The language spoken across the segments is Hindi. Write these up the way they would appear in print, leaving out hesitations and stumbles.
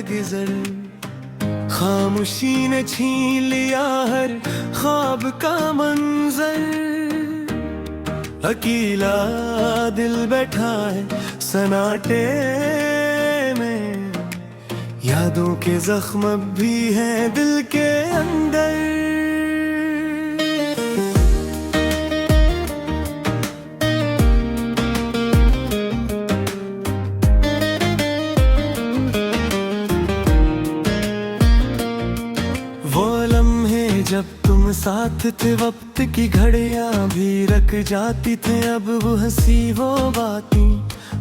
गुजर। खामोशी ने छीन लिया हर ख्वाब का मंजर। अकेला दिल बैठा है सन्नाटे में, यादों के जख्म भी हैं दिल के अंदर। जब तुम साथ थे वक्त की घड़ियां भी रख जाती थे, अब वो हंसी वो बातें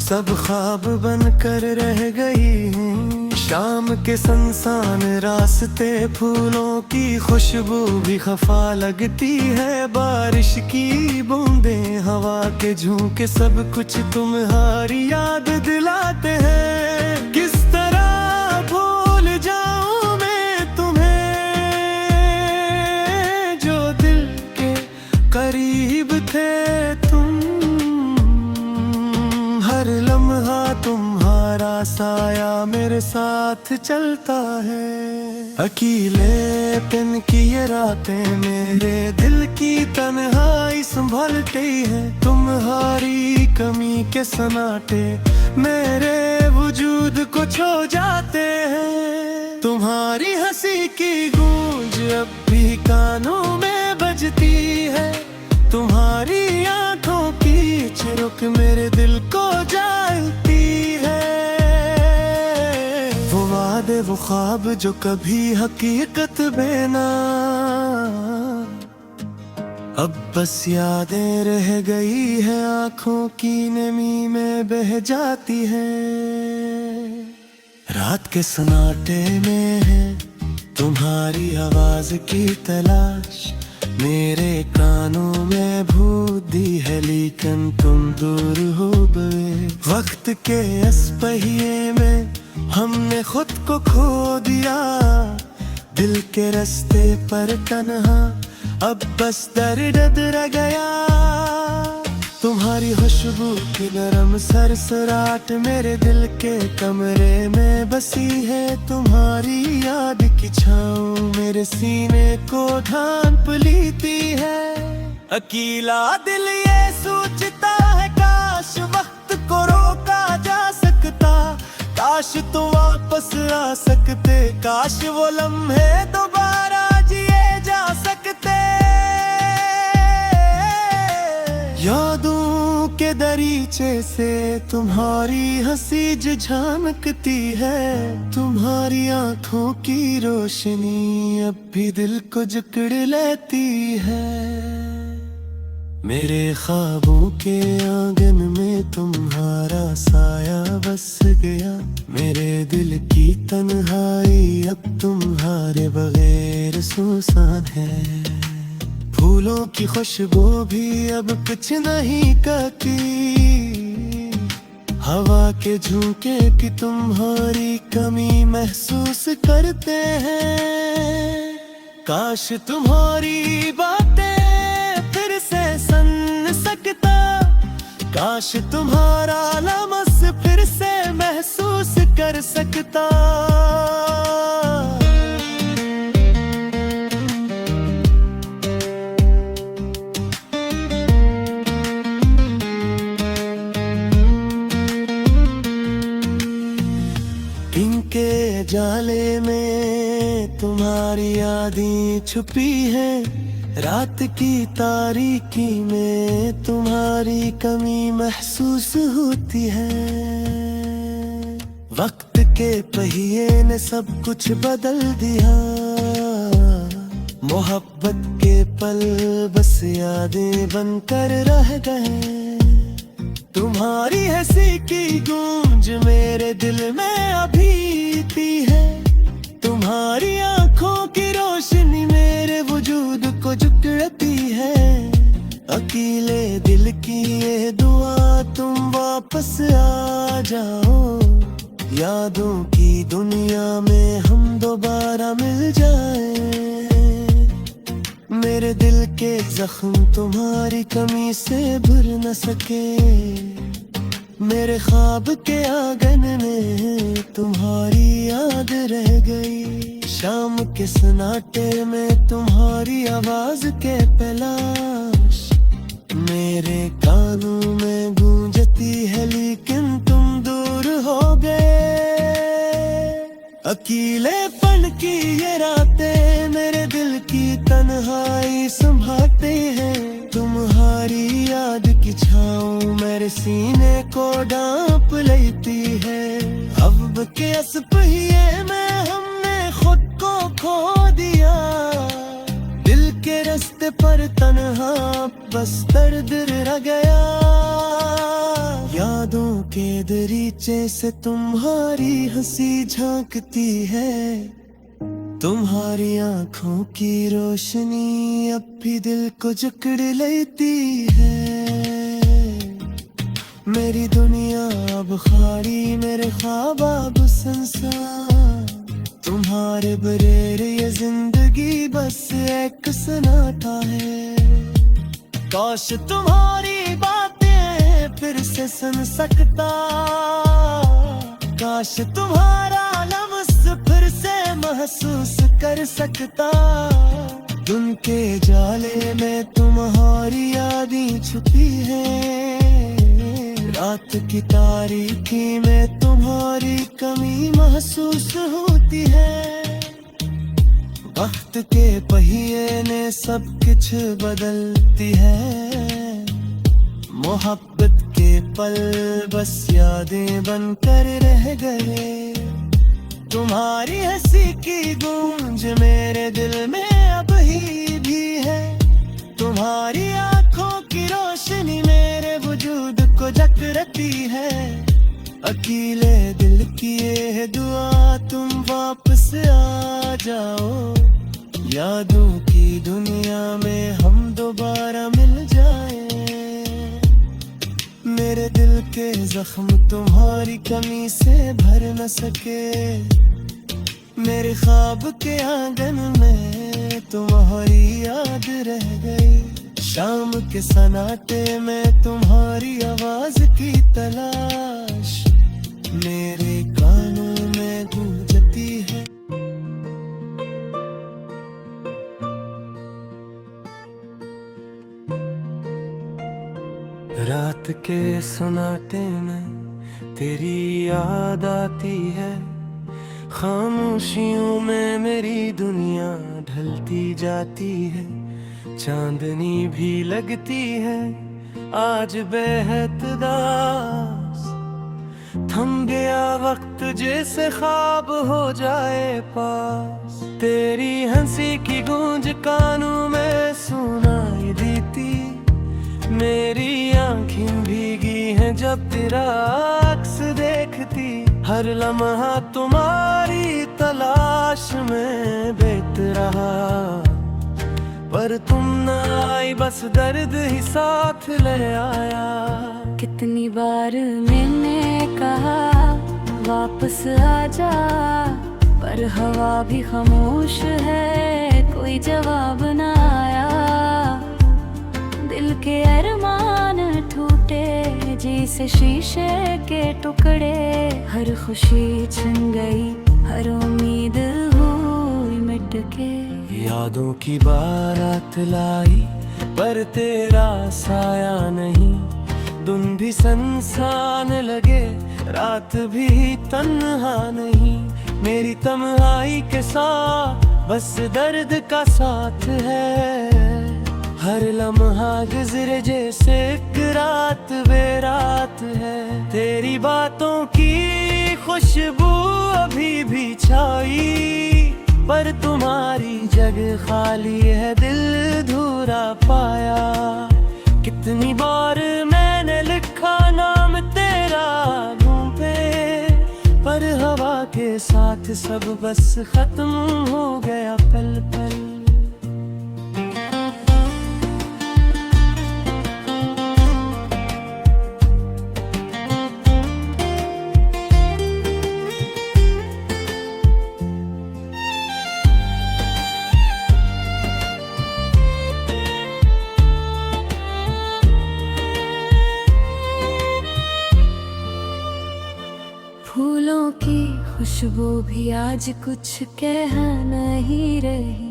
सब ख्वाब बन कर रह गई हैं। शाम के सुनसान रास्ते फूलों की खुशबू भी खफा लगती है। बारिश की बूंदें हवा के झोंके सब कुछ तुम्हारी याद दिलाते हैं। किस तरह भूल जाऊं मैं तुम्हें, जो दिल के करीब थे तुम। हर लम्हा तुम्हारा साया मेरे साथ चलता है। अकेलेपन की ये रातें मेरे दिल की तन्हाई संभालती है। तुम्हारी कमी के सन्नाटे मेरे वजूद को छो जाते हैं। तुम्हारी हंसी की गूंज अब भी कानों में बजती है। तुम्हारी आंखों की झिड़क मेरे दिल को जलती है। वो वादे वो ख्वाब जो कभी हकीकत में ना, अब बस यादें रह गई है आंखों की नमी में बह जाती है। रात के सन्नाटे में है तुम्हारी आवाज की तलाश, मेरे कानों में भूदी है लेकिन तुम दूर हो गए। वक्त के इस पहिए में हमने खुद को खो दिया, दिल के रास्ते पर तन्हा अब बस दर्द रह गया। तुम्हारी खुशबू की नरम सरसराहट मेरे दिल के कमरे में बसी है। तुम्हारी याद की छाँव मेरे सीने को ढांप लेती है। अकेला दिल ये सोचता है काश वक्त को रोका जा सकता, काश तुम वापस आ सकते, काश वो लम्हे दोबारा जिए जा सकते। यादों के दरीचे से तुम्हारी हंसी झलकती है। तुम्हारी आंखों की रोशनी अब भी दिल को जकड़ लेती है। मेरे ख्वाबों के आंगन में तुम्हारा साया बस गया। मेरे दिल की तन्हाई अब तुम्हारे बगैर सुनसान है। फूलों की खुशबू भी अब कुछ नहीं कहती, हवा के झोंके की तुम्हारी कमी महसूस करते हैं। काश तुम्हारी बातें फिर से सुन सकता, काश तुम्हारा लम्स फिर से महसूस कर सकता। इनके जाले में तुम्हारी यादें छुपी हैं। रात की तारीकी में तुम्हारी कमी महसूस होती है। वक्त के पहिए ने सब कुछ बदल दिया। मोहब्बत के पल बस यादें बनकर रह गए। तुम्हारी हंसी की गूंज मेरे दिल में अभी थी है। तुम्हारी आंखों की रोशनी मेरे वजूद को जकड़ती है। अकेले दिल की ये दुआ तुम वापस आ जाओ, यादों की दुनिया में हम दोबारा मिल जाएं। मेरे दिल के जख्म तुम्हारी कमी से भर न सके। मेरे ख्वाब के आंगन में तुम्हारी याद के सन्नाटे में तुम्हारी आवाज के तलाश मेरे कानों में गूंजती है, लेकिन तुम दूर हो गए। अकेलेपन की ये रातें मेरे दिल की तन्हाई संभालते हैं। तुम्हारी याद की छाँव मेरे सीने को ढांप लेती है। अब के इस पहिए में हमने खुद को खो दिया, दिल के रास्ते पर तन्हा बस दर्द रह गया। यादों के दरीचे से तुम्हारी हंसी झांकती है, तुम्हारी आंखों की रोशनी अब भी दिल को जकड़ लेती है। मेरी दुनिया अब खाली, मेरे ख्वाब अब संसार, तुम्हारे बगैर ये जिंदगी बस एक सन्नाटा है। काश तुम्हारी बातें फिर से सुन सकता, काश तुम्हारा लफ्ज़ फिर से महसूस कर सकता। दिन के जाले में तुम्हारी यादें छुपी है, रात की तारीकी में तुम्हारी कमी महसूस होती है। वक्त के पहिए ने सब कुछ बदलती है, मोहब्बत के पल बस यादें बनकर रह गए। तुम्हारी हंसी की गूंज मेरे दिल में अब ही भी है, तुम्हारी आंखों की रोशनी मेरे वजूद को जकड़ती है। अकेले दिल की ये दुआ तुम वापस आ जाओ, यादों की दुनिया में हम दोबारा मिल जाए। मेरे दिल के जख्म तुम्हारी कमी से भर न सके, मेरे ख्वाब के आंगन में तुम्हारी याद रह गई। शाम के सन्नाटे में तुम्हारी आवाज की तलाश मेरे कानों में गूंजती है। रात के सन्नाटे में तेरी याद आती है, खामोशियों में मेरी दुनिया ढलती जाती है। चांदनी भी लगती है आज बेहद दास, थम गया वक्त जैसे ख्वाब हो जाए पास। तेरी हंसी की गूंज कानों में सुनाई देती, मेरी आंखें भीगी हैं जब तेरा अक्स देखती। हर लम्हा तुम्हारी तलाश में बीत रहा, पर तुम न आई, बस दर्द ही साथ ले आया। कितनी बार मैंने कहा वापस आजा, पर हवा भी खामोश है, कोई जवाब न आया। दिल के अरमान टूटे जैसे शीशे के टुकड़े, हर खुशी छिन गई, हर उम्मीद हुई मिट के। यादों की बारात लाई पर तेरा साया नहीं, दिन भी संसान लगे रात भी तन्हा नहीं। मेरी तन्हाई के साथ बस दर्द का साथ है, हर लम्हा गुजरे जैसे एक रात बेरात है। तेरी बातों की खुशबू अभी भी छाई, पर तुम्हारी जगह खाली है, दिल धूरा पाया। कितनी बार मैंने लिखा नाम तेरा मुंह पे, पर हवा के साथ सब बस खत्म हो गया पल पल। फूलों की खुशबू वो भी आज कुछ कह नहीं रही।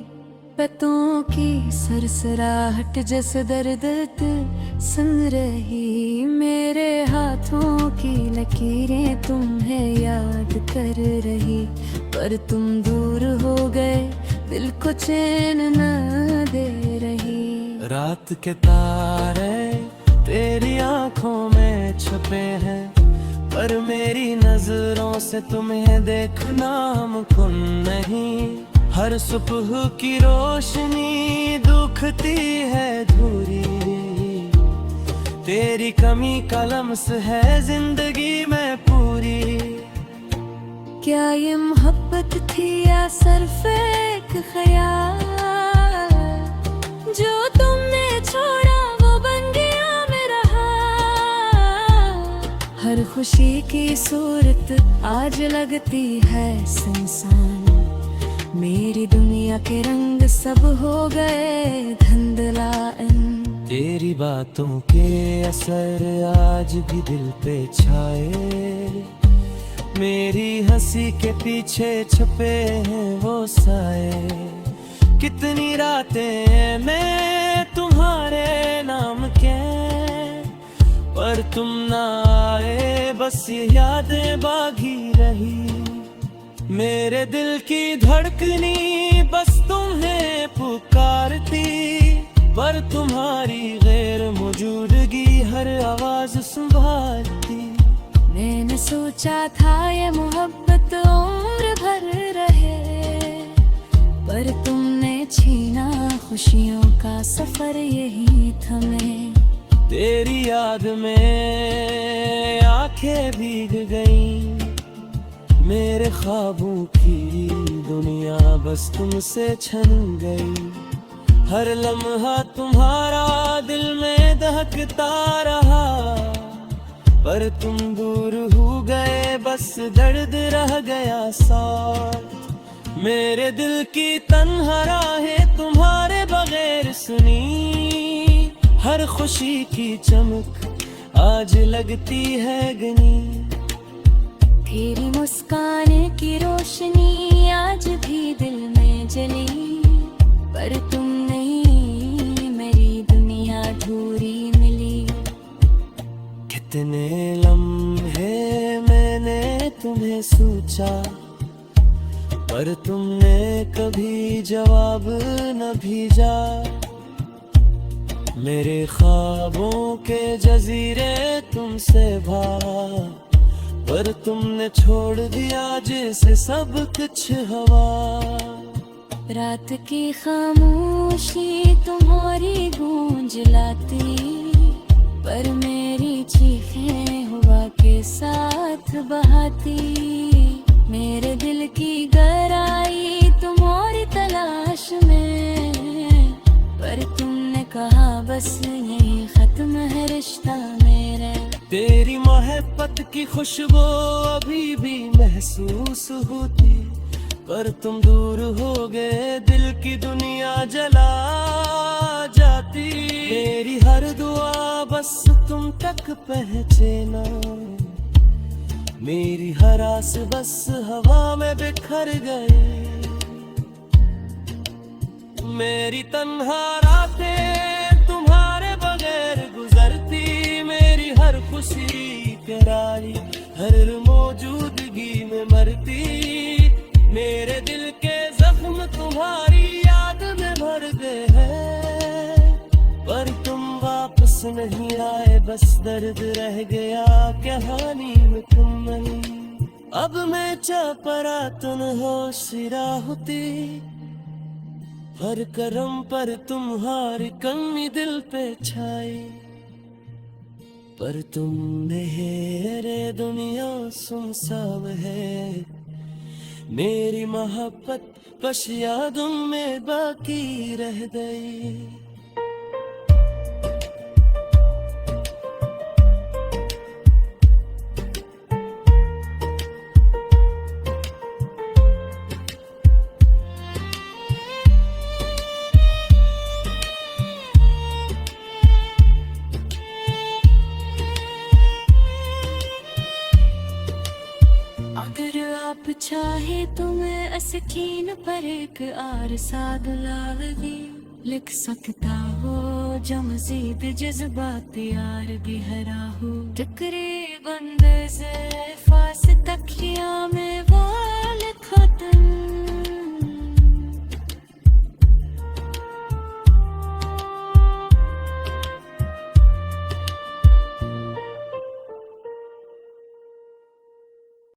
पतों की सरसराहट जैसे दर्द सुन रही। मेरे हाथों की लकीरें तुम्हें याद कर रही। पर तुम दूर हो गए, दिल को चैन न दे रही। रात के तारे तेरी आंखों में छुपे हैं, पर मेरी नजरों से तुम्हें देखना मुमकिन नहीं। हर सुबह की रोशनी दुखती है धूरी, तेरी कमी का लम्स है जिंदगी में पूरी। क्या ये मोहब्बत थी या सिर्फ एक ख्याल, जो तुमने छोड़ा वो बन गया मेरा हाल। हर खुशी की सूरत आज लगती है सुनसान। मेरी दुनिया के रंग सब हो गए धुंधलान। तेरी बातों के असर आज भी दिल पे छाए। मेरी हंसी के पीछे छुपे हैं वो साए। कितनी रातें मैं तुम्हारे नाम के, पर तुम ना आए, बस ये यादें बागी रही। मेरे दिल की धड़कनी बस तुम्हें पुकारती, पर तुम्हारी गैर मौजूदगी हर आवाज संभालती। मैंने सोचा था ये मोहब्बत उम्र भर रहे, पर तुमने छीना खुशियों का सफर यही थमे। तेरी याद में आंखें भीग गईं, मेरे ख्वाबों की दुनिया बस तुमसे छन गई। हर लम्हा तुम्हारा दिल में दहकता रहा, पर तुम दूर हो गए, बस दर्द रह गया साथ। मेरे दिल की तन्हा राहें तुम्हारे बगैर सुनी। हर खुशी की चमक आज लगती है गनी। तेरी मुस्कान की रोशनी आज भी दिल में जली, पर तुम नहीं, मेरी दुनिया अधूरी मिली। कितने लम्हे मैंने तुम्हें सोचा, पर तुमने कभी जवाब न भेजा। मेरे ख्वाबों के जजीरे तुमसे भाग, पर तुमने छोड़ दिया जैसे सब कुछ हवा। रात की खामोशी तुम्हारी गूंज लाती, पर मेरी चीखें हवा के साथ बहाती। मेरे दिल की गहराई तुम्हारी तलाश में, पर तुमने कहा बस यही खत्म है रिश्ता मेरा। तेरी मोहब्बत की खुशबू अभी भी महसूस होती, पर तुम दूर हो गए, दिल की दुनिया जला जाती। मेरी हर दुआ बस तुम तक पहुंचे ना, मेरी हर आस बस हवा में बिखर गए। मेरी तन्हा रातें तुम्हारे बगैर गुजरती, मेरी हर खुशी करारी हर मौजूदगी में मरती। मेरे दिल के जख्म तुम्हारी याद में भर गए हैं, पर तुम वापस नहीं आए, बस दर्द रह गया कहानी में तुम नहीं। अब मैं चापरा तन्हा सिरा होती, हर करम पर तुम्हारी कमी दिल पे छाई। पर तुम मेरे दुनिया सुनसान है, मेरी मोहब्बत बस यादों में बाकी रह गई। अगर आप आप चाहे तो मैं अस्कीन पर एक आरसा दुलाल दी लिख सकता हो जो मजीद जज्बात यार भी हरा हो तकरीबन फास तकिया में